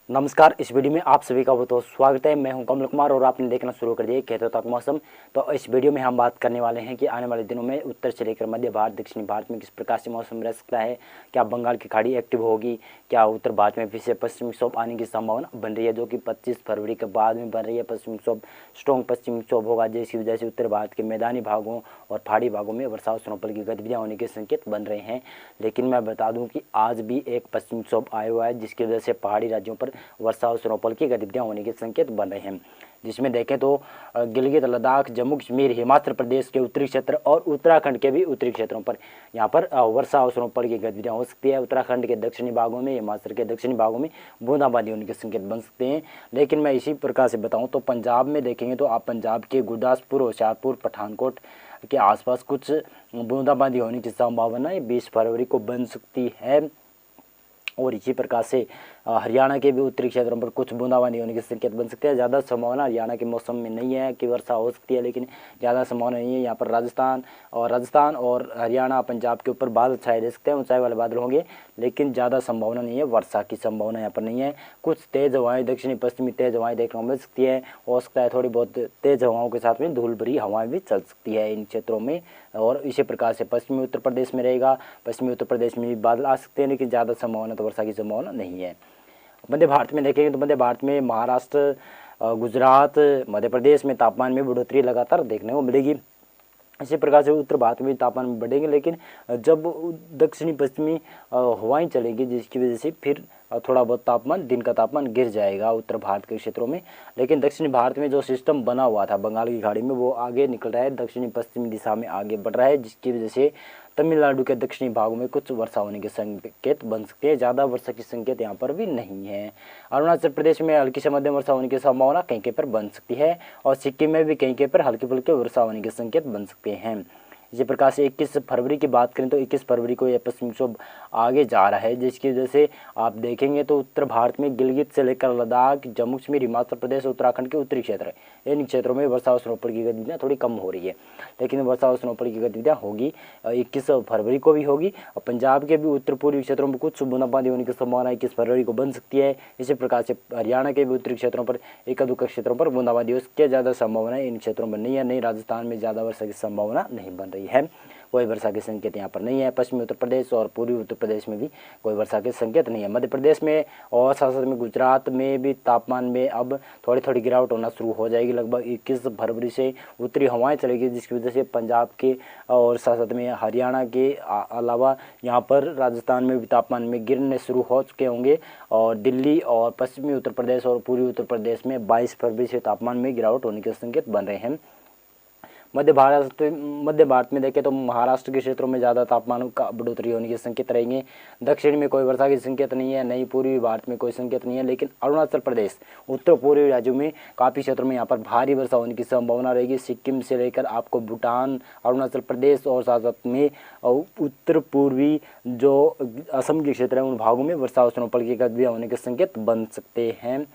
नमस्कार। इस वीडियो में आप सभी का बहुत बहुत स्वागत है। मैं हूं कमल कुमार और आपने देखना शुरू कर दिया खेतों तक मौसम। तो इस वीडियो में हम बात करने वाले हैं कि आने वाले दिनों में उत्तर से लेकर मध्य भारत, दक्षिणी भारत में किस प्रकार से मौसम रह सकता है। क्या बंगाल की खाड़ी एक्टिव होगी, क्या उत्तर भारत में फिर से पश्चिमी विक्षोभ आने की संभावना बन रही है, जो कि 25 फरवरी के बाद में बन रही है। पश्चिमी विक्षोभ स्ट्रॉन्ग पश्चिमी विक्षोभ होगा, जिसकी वजह से उत्तर भारत के मैदानी भागों और पहाड़ी भागों में वर्षा और स्नोफॉल की गतिविधियाँ होने के संकेत बन रहे हैं। लेकिन मैं बता दूं कि आज भी एक पश्चिमी विक्षोभ आया हुआ है, जिसकी वजह से पहाड़ी राज्यों पर वर्षा और स्नोफॉल की गतिविधियां होने के संकेत बन रहे हैं। जिसमें देखें तो गिलगित, लद्दाख, जम्मू कश्मीर, हिमाचल प्रदेश के उत्तरी क्षेत्र और उत्तराखंड के भी उत्तरी क्षेत्रों पर यहाँ पर वर्षा और स्नोफॉल की गतिविधियां हो सकती है। उत्तराखंड के दक्षिणी भागों में, हिमाचल के दक्षिणी भागों में बूंदाबांदी होने के संकेत बन सकते हैं। लेकिन मैं इसी प्रकार से बताऊं तो पंजाब में देखेंगे तो आप पंजाब के गुरदासपुर, होशियारपुर, पठानकोट के आसपास कुछ बूंदाबांदी होने की संभावना 20 फरवरी को बन सकती है। और इसी प्रकार से हरियाणा के भी उत्तरी क्षेत्रों पर कुछ बूंदाबांदी होने के संकेत बन सकते हैं। ज़्यादा संभावना हरियाणा के मौसम में नहीं है कि वर्षा हो सकती है, लेकिन ज़्यादा संभावना नहीं है। यहाँ पर राजस्थान और हरियाणा, पंजाब के ऊपर बादल छाए रह सकते हैं, ऊंचाई वाले बादल होंगे, लेकिन ज़्यादा संभावना नहीं है। वर्षा की संभावना यहाँ पर नहीं है। कुछ तेज़ हवाएं, दक्षिणी पश्चिमी तेज़ हवाएं देखने को मिल सकती है। हो सकता है थोड़ी बहुत तेज़ हवाओं के साथ में धूल भरी हवाएं भी चल सकती है इन क्षेत्रों में। और इसी प्रकार से पश्चिमी उत्तर प्रदेश में रहेगा। पश्चिमी उत्तर प्रदेश में भी बादल आ सकते हैं, लेकिन ज़्यादा संभावना तो वर्षा की संभावना नहीं है। मध्य भारत में देखेंगे तो मध्य भारत में महाराष्ट्र, गुजरात, मध्य प्रदेश में तापमान में बढ़ोतरी लगातार देखने को मिलेगी। इसी प्रकार से उत्तर भारत में तापमान बढ़ेंगे, लेकिन जब दक्षिणी पश्चिमी हवाएं चलेंगी, जिसकी वजह से फिर थोड़ा बहुत तापमान, दिन का तापमान गिर जाएगा उत्तर भारत के क्षेत्रों में। लेकिन दक्षिणी भारत में जो सिस्टम बना हुआ था बंगाल की खाड़ी में, वो आगे निकल रहा है, दक्षिणी पश्चिमी दिशा में आगे बढ़ रहा है, जिसकी वजह से तमिलनाडु के दक्षिणी भागों में कुछ वर्षा होने के संकेत बन सकते हैं। ज़्यादा वर्षा के संकेत यहाँ पर भी नहीं है। अरुणाचल प्रदेश में हल्की से मध्यम वर्षा होने की संभावना कहीं कहीं पर बन सकती है, और सिक्किम में भी कहीं कहीं पर हल्की फुल्की वर्षा होने के संकेत बन सकते हैं। इसी प्रकार से 21 फरवरी की बात करें तो 21 फरवरी को यह पश्चिमी विक्षोभ आगे जा रहा है, जिसकी वजह से आप देखेंगे तो उत्तर भारत में गिलगित से लेकर लद्दाख, जम्मू कश्मीर, हिमाचल प्रदेश, उत्तराखंड के उत्तरी क्षेत्र, इन क्षेत्रों में वर्षा और स्नोफॉल की गतिविधियाँ थोड़ी कम हो रही है। लेकिन वर्षा और स्नोफॉल की गतिविधियाँ होगी, 21 फरवरी को भी होगी। और पंजाब के भी उत्तर पूर्वी क्षेत्रों में कुछ बूंदाबांदी होने की संभावना 21 फरवरी को बन सकती है। इसी प्रकार से हरियाणा के भी उत्तरी क्षेत्रों पर, एकाधिक क्षेत्रों पर बूंदाबांदी हो सकती है। ज़्यादा संभावना इन क्षेत्रों में नहीं है। नहीं, राजस्थान में ज़्यादा वर्षा की संभावना नहीं बन रही है। कोई वर्षा के संकेत यहाँ पर नहीं है। पश्चिमी उत्तर प्रदेश और पूर्वी उत्तर प्रदेश में भी कोई वर्षा के संकेत नहीं है। मध्य प्रदेश में और साथ साथ में गुजरात में भी तापमान में अब थोड़ी थोड़ी गिरावट होना शुरू हो जाएगी। लगभग 21 फरवरी से उत्तरी हवाएं चलेगी, जिसकी वजह से पंजाब के और साथ साथ में हरियाणा के अलावा यहाँ पर राजस्थान में भी तापमान में गिरने शुरू हो चुके होंगे। और दिल्ली और पश्चिमी उत्तर प्रदेश और पूर्वी उत्तर प्रदेश में 22 फरवरी से तापमान में गिरावट होने के संकेत बन रहे हैं। मध्य भारत में देखें तो महाराष्ट्र के क्षेत्रों में ज़्यादा तापमान का बढ़ोतरी होने के संकेत रहेंगे। दक्षिण में कोई वर्षा के संकेत नहीं है, नहीं पूर्वी भारत में कोई संकेत नहीं है। लेकिन अरुणाचल प्रदेश, उत्तर पूर्वी राज्यों में काफ़ी क्षेत्रों में यहाँ पर भारी वर्षा होने की संभावना रहेगी। सिक्किम से लेकर आपको भूटान, अरुणाचल प्रदेश और साथ साथ में उत्तर पूर्वी जो असम के क्षेत्र हैं, उन भागों में वर्षा और स्नोफॉल की गतिविधियाँ होने के संकेत बन सकते हैं।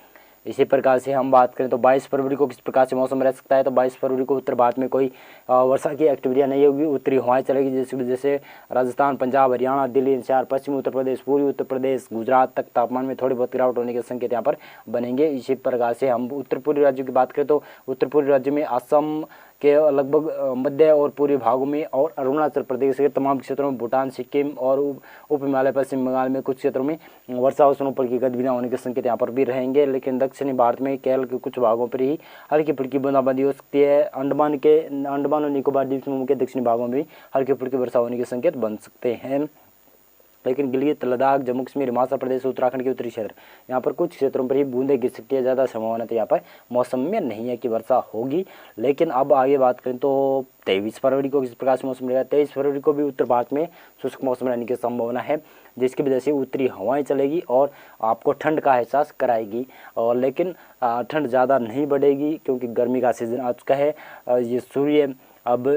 इसी प्रकार से हम बात करें तो 22 फरवरी को किस प्रकार से मौसम रह सकता है, तो 22 फरवरी को उत्तर भारत में कोई वर्षा की एक्टिविटियाँ नहीं होगी। उत्तरी हवाएं चलेगी, जिसकी वजह से राजस्थान, पंजाब, हरियाणा, दिल्ली, एनसीआर, पश्चिमी उत्तर प्रदेश, पूर्वी उत्तर प्रदेश, गुजरात तक तापमान में थोड़ी बहुत गिरावट होने के संकेत यहाँ पर बनेंगे। इसी प्रकार से हम उत्तर पूर्वी राज्यों की बात करें तो उत्तर पूर्वी राज्य में असम के लगभग मध्य और पूर्वी भागों में और अरुणाचल प्रदेश के तमाम क्षेत्रों में, भूटान, सिक्किम और उप हिमालय, पश्चिम बंगाल में कुछ क्षेत्रों में वर्षा और स्नोफॉल की गतिविधियाँ होने के संकेत यहाँ पर भी रहेंगे। लेकिन दक्षिणी भारत में केरल के कुछ भागों पर ही हल्की फुल्की बूंदाबांदी हो सकती है। अंडमान और निकोबार द्वीप समूह के दक्षिणी भागों में भी हल्की फुल्की वर्षा होने के संकेत बन सकते हैं। लेकिन गिलगित, लद्दाख, जम्मू कश्मीर, हिमाचल प्रदेश, उत्तराखंड के उत्तरी क्षेत्र, यहाँ पर कुछ क्षेत्रों पर ही बूंदें गिर सकती है। ज़्यादा संभावना तो यहाँ पर मौसम में नहीं है कि वर्षा होगी। लेकिन अब आगे बात करें तो 23 फरवरी को किस प्रकार से मौसम रहेगा। 23 फरवरी को भी उत्तर भारत में शुष्क मौसम रहने की संभावना है, जिसकी वजह से उत्तरी हवाएं चलेगी और आपको ठंड का एहसास कराएगी। और लेकिन ठंड ज़्यादा नहीं बढ़ेगी, क्योंकि गर्मी का सीज़न आ चुका है। ये सूर्य अब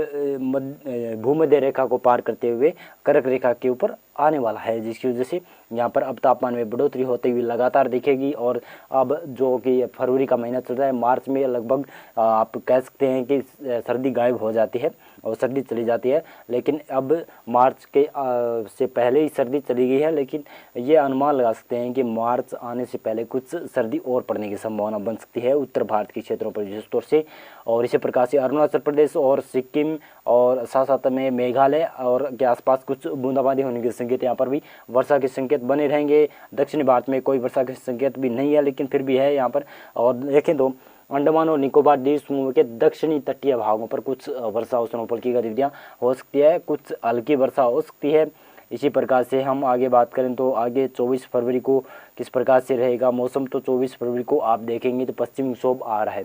भूमध्य रेखा को पार करते हुए कर्क रेखा के ऊपर आने वाला है, जिसकी वजह से यहाँ पर अब तापमान में बढ़ोतरी होती हुई लगातार दिखेगी। और अब जो कि फरवरी का महीना चल रहा है, मार्च में लगभग आप कह सकते हैं कि सर्दी गायब हो जाती है। और सर्दी चली जाती है। लेकिन अब मार्च के से पहले ही सर्दी चली गई है, लेकिन ये अनुमान लगा सकते हैं कि मार्च आने से पहले कुछ सर्दी और पड़ने की संभावना बन सकती है उत्तर भारत के क्षेत्रों पर विशेष तौर से। और इसी प्रकार से अरुणाचल प्रदेश और सिक्किम और साथ साथ में मेघालय और के आसपास कुछ बूंदाबांदी होने के संकेत, यहाँ पर भी वर्षा के संकेत बने रहेंगे। दक्षिणी भारत में कोई वर्षा के संकेत भी नहीं है, लेकिन फिर भी है यहाँ पर। और देखें तो अंडमान और निकोबार द्वीप समूह के दक्षिणी तटीय भागों पर कुछ वर्षा और स्नोफॉल की गतिविधियां हो सकती है, कुछ हल्की वर्षा हो सकती है। इसी प्रकार से हम आगे बात करें तो आगे 24 फरवरी को किस प्रकार से रहेगा मौसम, तो 24 फरवरी को आप देखेंगे तो पश्चिमी विक्षोभ आ रहा है,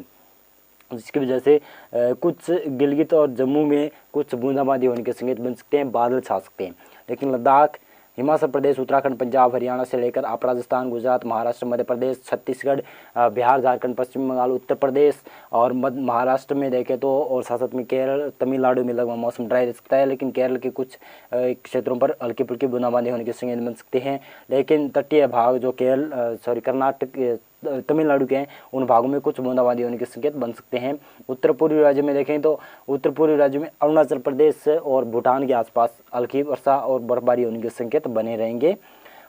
जिसकी वजह से कुछ गिलगित और जम्मू में कुछ बूंदाबांदी होने के संकेत बन सकते हैं, बादल छा सकते हैं। लेकिन लद्दाख, हिमाचल प्रदेश, उत्तराखंड, पंजाब, हरियाणा से लेकर आप राजस्थान, गुजरात, महाराष्ट्र, मध्य प्रदेश, छत्तीसगढ़, बिहार, झारखंड, पश्चिम बंगाल, उत्तर प्रदेश और महाराष्ट्र में देखें तो और साथ साथ में केरल, तमिलनाडु में लगभग मौसम ड्राई रह सकता है। लेकिन केरल के कुछ क्षेत्रों पर हल्की फुल्की बूंदाबांदी होने के संकेत बन सकते हैं। लेकिन तटीय भाग जो कर्नाटक, तमिलनाडु के हैं, उन भागों में कुछ बूंदाबांदी होने के संकेत बन सकते हैं। उत्तर पूर्वी राज्य में देखें तो उत्तर पूर्वी राज्य में अरुणाचल प्रदेश और भूटान के आसपास हल्की वर्षा और बर्फबारी होने के संकेत बने रहेंगे।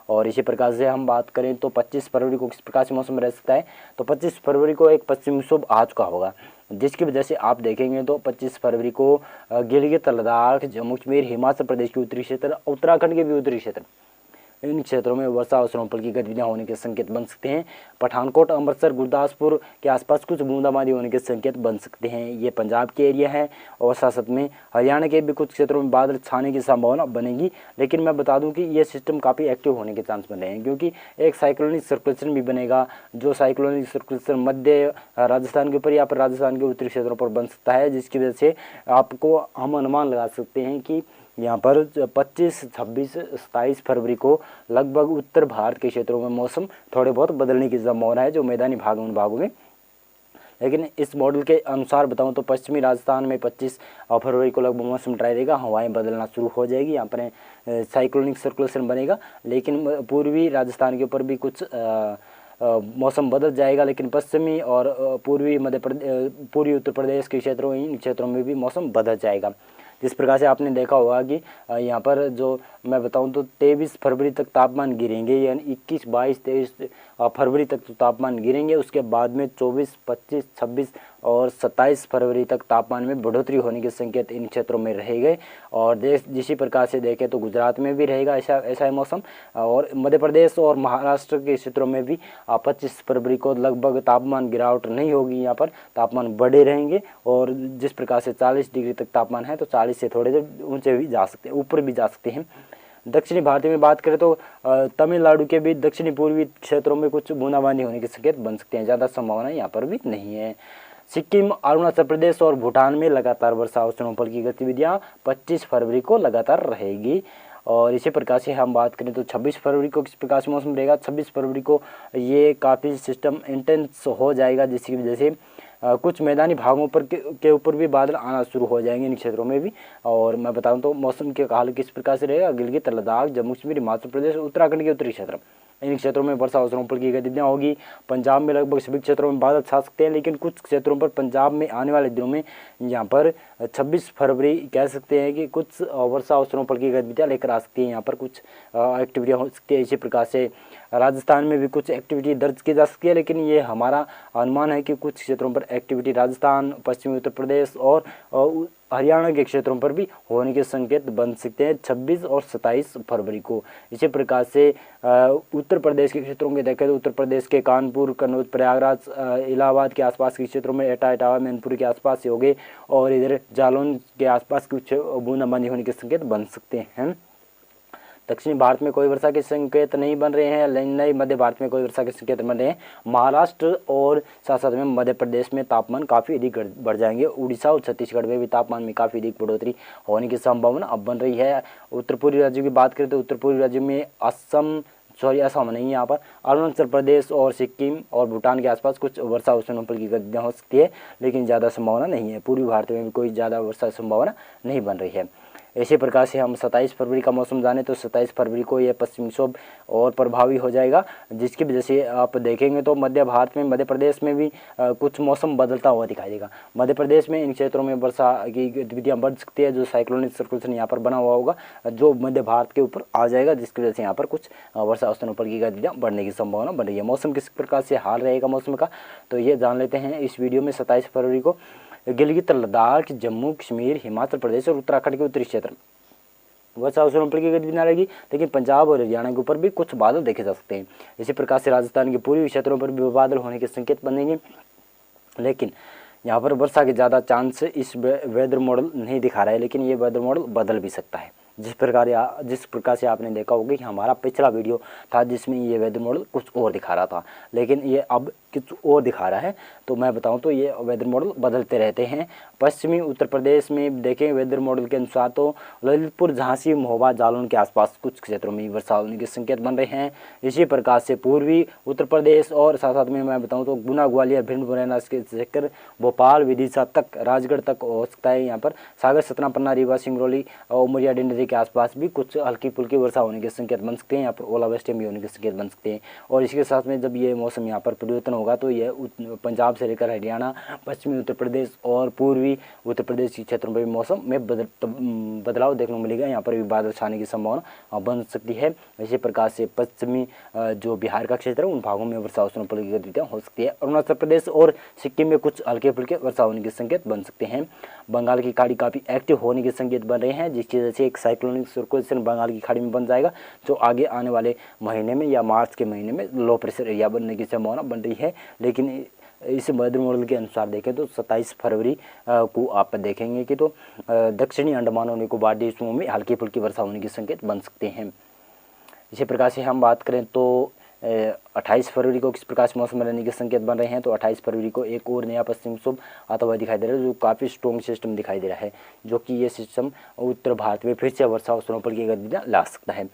और इसी प्रकार से हम बात करें तो 25 फरवरी को किस प्रकार से मौसम रह सकता है, तो 25 फरवरी को एक पश्चिमी विक्षोभ आ चुका होगा, जिसकी वजह से आप देखेंगे तो 25 फरवरी को गिलगित, लद्दाख, जम्मू कश्मीर, हिमाचल प्रदेश के उत्तरी क्षेत्र, उत्तराखंड के भी उत्तरी क्षेत्र, इन क्षेत्रों में वर्षा और स्नोफॉल की गतिविधियां होने के संकेत बन सकते हैं। पठानकोट, अमृतसर, गुरदासपुर के आसपास कुछ बूंदाबांदी होने के संकेत बन सकते हैं। ये पंजाब के एरिया है और साथ साथ में हरियाणा के भी कुछ क्षेत्रों में बादल छाने की संभावना बनेगी। लेकिन मैं बता दूं कि ये सिस्टम काफ़ी एक्टिव होने के चांस बन रहे हैं, क्योंकि एक साइक्लोनिक सर्कुलेशन भी बनेगा, जो साइक्लोनिक सर्कुलेशन मध्य राजस्थान के ऊपर या फिर राजस्थान के उत्तरी क्षेत्रों पर बन सकता है, जिसकी वजह से आपको हम अनुमान लगा सकते हैं कि यहाँ पर 25, 26, 27 फरवरी को लगभग उत्तर भारत के क्षेत्रों में मौसम थोड़े बहुत बदलने की संभावना है, जो मैदानी भाग उन भागों में। लेकिन इस मॉडल के अनुसार बताऊं तो पश्चिमी राजस्थान में 25 फरवरी को लगभग मौसम ड्राई रहेगा, हवाएं बदलना शुरू हो जाएगी, यहाँ पर साइक्लोनिक सर्कुलेशन बनेगा। लेकिन पूर्वी राजस्थान के ऊपर भी कुछ मौसम बदल जाएगा, लेकिन पश्चिमी और पूर्वी पूर्वी उत्तर प्रदेश के क्षेत्रों, इन क्षेत्रों में भी मौसम बदल जाएगा। जिस प्रकार से आपने देखा होगा कि यहाँ पर जो मैं बताऊं तो 23 फरवरी तक तापमान गिरेंगे, यानी 21, 22, 23 फरवरी तक तो तापमान गिरेंगे। उसके बाद में 24, 25, 26 और 27 फरवरी तक तापमान में बढ़ोतरी होने के संकेत इन क्षेत्रों में रहेंगे। और जिसी प्रकार से देखें तो गुजरात में भी रहेगा ऐसा ही मौसम, और मध्य प्रदेश और महाराष्ट्र के क्षेत्रों में भी 25 फरवरी को लगभग तापमान गिरावट नहीं होगी, यहाँ पर तापमान बढ़े रहेंगे। और जिस प्रकार से 40 डिग्री तक तापमान है, तो 40 से थोड़े से ऊंचे भी जा सकते हैं, ऊपर भी जा सकते हैं। दक्षिणी भारत में बात करें तो तमिलनाडु के भी दक्षिणी पूर्वी क्षेत्रों में कुछ बूंदाबांदी होने के संकेत बन सकते हैं, ज़्यादा संभावना यहाँ पर भी नहीं है। सिक्किम, अरुणाचल प्रदेश और भूटान में लगातार वर्षा और स्नोफॉल की गतिविधियाँ 25 फरवरी को लगातार रहेगी। और इसी प्रकार से हम बात करें तो 26 फरवरी को किस प्रकार से मौसम रहेगा। 26 फरवरी को ये काफ़ी सिस्टम इंटेंस हो जाएगा, जिसकी वजह से कुछ मैदानी भागों पर के ऊपर भी बादल आना शुरू हो जाएंगे, इन क्षेत्रों में भी। और मैं बताऊं तो मौसम के हाल किस प्रकार से रहेगा। गिलगित, लद्दाख, जम्मू कश्मीर, हिमाचल प्रदेश, उत्तराखंड के उत्तरी क्षेत्र, इन क्षेत्रों में वर्षा और स्नोफॉल की गतिविधियां होगी। पंजाब में लगभग सभी क्षेत्रों में बादल छा सकते हैं, लेकिन कुछ क्षेत्रों पर पंजाब में आने वाले दिनों में यहाँ पर 26 फरवरी कह सकते हैं कि कुछ वर्षा और स्नोफॉल की गतिविधियाँ लेकर आ सकती है। यहाँ पर कुछ एक्टिविटियाँ हो सकती है। इसी प्रकार से राजस्थान में भी कुछ एक्टिविटी दर्ज की जा सकती है, लेकिन ये हमारा अनुमान है कि कुछ क्षेत्रों पर एक्टिविटी राजस्थान, पश्चिमी उत्तर प्रदेश और हरियाणा के क्षेत्रों पर भी होने के संकेत बन सकते हैं 26 और 27 फरवरी को। इसी प्रकार से उत्तर प्रदेश के क्षेत्रों में देखें तो उत्तर प्रदेश के कानपुर, कन्नौज, प्रयागराज, इलाहाबाद के आसपास के क्षेत्रों में एटा, इटावा, मैनपुरी के आसपास से हो गए, और इधर जालौन के आसपास कुछ बूंदाबांदी होने के संकेत बन सकते हैं। दक्षिणी भारत में कोई वर्षा के संकेत नहीं बन रहे हैं, नई मध्य भारत में कोई वर्षा के संकेत बन रहे हैं। महाराष्ट्र और साथ साथ में मध्य प्रदेश में तापमान काफ़ी अधिक बढ़ जाएंगे। उड़ीसा और छत्तीसगढ़ में भी तापमान में काफ़ी अधिक बढ़ोतरी होने की संभावना अब बन रही है। उत्तर पूर्वी राज्यों की बात करें तो उत्तर पूर्वी राज्यों में असम नहीं है, यहाँ पर अरुणाचल प्रदेश और सिक्किम और भूटान के आसपास कुछ वर्षा और स्नोफॉल की गतिविधियाँ हो सकती है, लेकिन ज़्यादा संभावना नहीं है। पूर्वी भारत में भी कोई ज़्यादा वर्षा संभावना नहीं बन रही है। इसी प्रकार से हम 27 फरवरी का मौसम जाने तो 27 फरवरी को ये पश्चिमी विक्षोभ और प्रभावी हो जाएगा, जिसकी वजह से आप देखेंगे तो मध्य भारत में, मध्य प्रदेश में भी कुछ मौसम बदलता हुआ दिखाई देगा। मध्य प्रदेश में इन क्षेत्रों में वर्षा की गतिविधियाँ बढ़ सकती है, जो साइक्लोनिक सर्कुलेशन यहाँ पर बना हुआ होगा जो मध्य भारत के ऊपर आ जाएगा, जिसकी वजह से यहाँ पर कुछ वर्षा औसतन ऊपर की गतिविधियाँ बढ़ने की संभावना बन रही है। मौसम किस प्रकार से हाल रहेगा मौसम का, तो ये जान लेते हैं इस वीडियो में। 27 फरवरी को गिलगित, लद्दाख, जम्मू कश्मीर, हिमाचल प्रदेश और उत्तराखंड के उत्तरी क्षेत्र वर्षा औसतन ऊपर की गतिविधि न रहेगी, लेकिन पंजाब और हरियाणा के ऊपर भी कुछ बादल देखे जा सकते हैं। इसी प्रकार से राजस्थान के पूर्वी क्षेत्रों पर भी बादल होने के संकेत बनेंगे, लेकिन यहाँ पर वर्षा के ज़्यादा चांस इस वेदर मॉडल नहीं दिखा रहा है, लेकिन ये वेदर मॉडल बदल भी सकता है। जिस प्रकार से आपने देखा होगा कि हमारा पिछला वीडियो था जिसमें ये वेदर मॉडल कुछ और दिखा रहा था, लेकिन ये अब कुछ और दिखा रहा है। तो मैं बताऊं तो ये वेदर मॉडल बदलते रहते हैं। पश्चिमी उत्तर प्रदेश में देखें वेदर मॉडल के अनुसार तो ललितपुर, झांसी, महोबा, जालौन के आसपास कुछ क्षेत्रों में वर्षा होने के संकेत बन रहे हैं। इसी प्रकार से पूर्वी उत्तर प्रदेश और साथ साथ में मैं बताऊं तो गुना, ग्वालियर, भिंड, मुरैना के क्षेत्र, भोपाल, विदिशा तक, राजगढ़ तक हो सकता है। यहाँ पर सागर, सतना, पन्ना, रीवा, सिंगरौली और उमरिया, डिंडोरी के आसपास भी कुछ हल्की फुल्की वर्षा होने के संकेत बन सकते हैं। यहाँ पर ओलावृष्टि भी होने के संकेत बन सकते हैं। और इसके साथ में जब ये मौसम यहाँ पर परिवर्तन होगा तो ये पंजाब से लेकर हरियाणा, पश्चिमी उत्तर प्रदेश और पूर्वी उत्तर प्रदेश के क्षेत्रों पर भी मौसम में बदलाव देखने को मिलेगा। यहाँ पर भी बादल छाने की संभावना बन सकती है। इसी प्रकार से पश्चिमी जो बिहार का क्षेत्र है उन भागों में वर्षा औसतन ऊपर की गतिविधियाँ हो सकती है। अरुणाचल प्रदेश और सिक्किम में कुछ हल्के फुल्के वर्षा होने के संकेत बन सकते हैं। बंगाल की खाड़ी काफ़ी एक्टिव होने के संकेत बन रहे हैं, जिसकी वजह से एक साइक्लोनिक सर्कुलेशन बंगाल की खाड़ी में बन जाएगा, जो आगे आने वाले महीने में या मार्च के महीने में लो प्रेशर एरिया बनने की संभावना बन रही है। लेकिन इस वेदर मॉडल के अनुसार देखें तो 27 फरवरी को आप देखेंगे कि तो दक्षिणी अंडमान और निकोबार द्वीपों में हल्की फुल्की वर्षा होने के संकेत बन सकते हैं। इसी प्रकार से हम बात करें तो 28 फरवरी को किस प्रकार से मौसम रहने के संकेत बन रहे हैं, तो 28 फरवरी को एक और नया पश्चिम विक्षोभ आता हुआ दिखाई दे रहा है, जो काफ़ी स्ट्रॉन्ग सिस्टम दिखाई दे रहा है, जो कि ये सिस्टम उत्तर भारत में फिर से वर्षा औसतन ऊपर की गतिविधियाँ ला सकता है।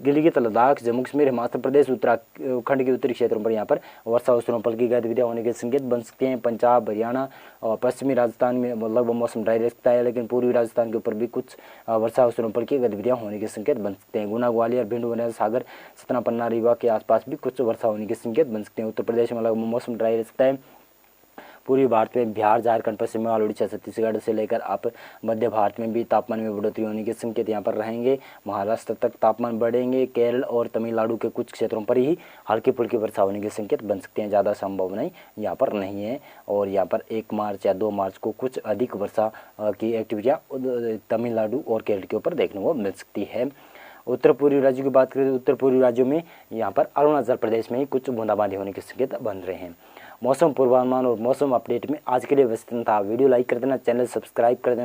गिलगित, लद्दाख, जम्मू कश्मीर, हिमाचल प्रदेश, उत्तराखंड के उत्तरी क्षेत्रों पर यहाँ पर वर्षा औसतन ऊपर की गतिविधियाँ होने के संकेत बन सकते हैं। पंजाब, हरियाणा और पश्चिमी राजस्थान में लगभग मौसम ड्राई रह सकता है, लेकिन पूर्वी राजस्थान के ऊपर भी कुछ वर्षा औसतन ऊपर की गतिविधियाँ होने के संकेत बन सकते हैं। गुना, ग्वालियर, भिंड, मुरैना, सागर, सतना, पन्ना, रीवा के आसपास भी कुछ वर्षा होने के संकेत बन सकते हैं। उत्तर प्रदेश में लगभग मौसम ड्राई रह सकता है। पूर्वी भारत में बिहार, झारखंड, पश्चिम बंगाल, उड़ीसा, छत्तीसगढ़ से लेकर आप मध्य भारत में भी तापमान में बढ़ोतरी होने के संकेत यहाँ पर रहेंगे। महाराष्ट्र तक तापमान बढ़ेंगे। केरल और तमिलनाडु के कुछ क्षेत्रों पर ही हल्की फुल्की वर्षा होने के संकेत बन सकते हैं, ज़्यादा संभावनाएं यहाँ पर नहीं है। और यहाँ पर 1 मार्च या 2 मार्च को कुछ अधिक वर्षा की एक्टिविटियाँ तमिलनाडु और केरल के ऊपर देखने को मिल सकती है। उत्तर पूर्वी राज्यों की बात करें तो उत्तर पूर्वी राज्यों में यहाँ पर अरुणाचल प्रदेश में ही कुछ बूंदाबांदी होने के संकेत बन रहे हैं। मौसम पूर्वानुमान और मौसम अपडेट में आज के लिए बस इतना था। वीडियो लाइक कर देना, चैनल सब्सक्राइब कर देना।